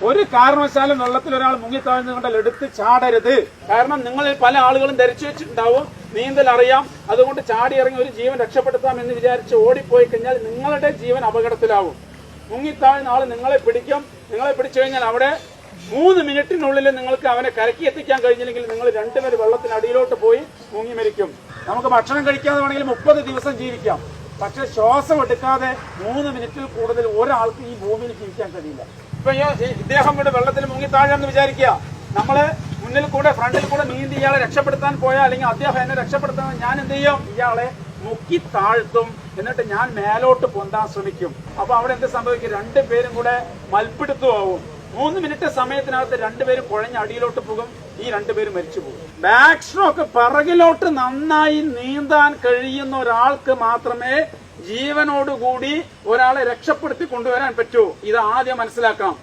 ഒരു കാരണവശാലും വെള്ളത്തിൽ ഒരാൾ മുങ്ങിത്താഴ്ന്നുകൊണ്ടാൽ എടുത്ത് ചാടരുത്. കാരണം നിങ്ങളിൽ പല ആളുകളും ധരിച്ചു വെച്ചിട്ടുണ്ടാവും നീന്തൽ അറിയാം, അതുകൊണ്ട് ചാടി ഇറങ്ങി ഒരു ജീവൻ രക്ഷപ്പെടുത്താം എന്ന് വിചാരിച്ച് ഓടിപ്പോയി കഴിഞ്ഞാൽ നിങ്ങളുടെ ജീവൻ അപകടത്തിലാവും. മുങ്ങിത്താഴ്ന്ന ആൾ നിങ്ങളെ പിടിക്കും. നിങ്ങളെ പിടിച്ചു കഴിഞ്ഞാൽ അവിടെ 3 മിനിറ്റിനുള്ളിൽ നിങ്ങൾക്ക് അവനെ കരക്കി എത്തിക്കാൻ കഴിഞ്ഞില്ലെങ്കിൽ നിങ്ങൾ രണ്ടുപേരും വെള്ളത്തിനടിയിലോട്ട് പോയി മുങ്ങി മരിക്കും. നമുക്ക് ഭക്ഷണം കഴിക്കാതെ വേണമെങ്കിൽ 30 ദിവസം ജീവിക്കാം. പക്ഷെ ശ്വാസം എടുക്കാതെ 3 മിനിറ്റിൽ കൂടുതൽ ഒരാൾക്ക് ഈ ഭൂമിയിൽ ജീവിക്കാൻ കഴിയില്ല. ഇപ്പൊ ഇദ്ദേഹം ഇവിടെ വെള്ളത്തിൽ മുങ്ങി താഴെന്ന് വിചാരിക്കുക. നമ്മള് മുന്നിൽ കൂടെ ഫ്രണ്ടിൽ കൂടെ നീന്തി ഇയാളെ രക്ഷപ്പെടുത്താൻ പോയാൽ, അല്ലെങ്കിൽ അദ്ദേഹം എന്നെ രക്ഷപ്പെടുത്താൻ, ഞാൻ എന്ത് ചെയ്യും? ഇയാളെ മുക്കി താഴ്ത്തും. എന്നിട്ട് ഞാൻ മേലോട്ട് പൊന്താൻ ശ്രമിക്കും. അപ്പൊ അവിടെ എന്ത് സംഭവിക്കും? രണ്ടുപേരും കൂടെ മൽപ്പിടുത്തമാവും. 3 മിനിറ്റ് സമയത്തിനകത്ത് രണ്ടുപേരും കുഴഞ്ഞ അടിയിലോട്ട് പോകും. ഈ രണ്ടുപേരും മരിച്ചു പോകും. ബാക്ക് സ്ട്രോക്ക്, പിറകിലോട്ട് നന്നായി നീന്താൻ കഴിയുന്ന ഒരാൾക്ക് മാത്രമേ ജീവനോടുകൂടി ഒരാളെ രക്ഷപ്പെടുത്തി കൊണ്ടുവരാൻ പറ്റൂ. ഇത് ആദ്യം മനസ്സിലാക്കണം.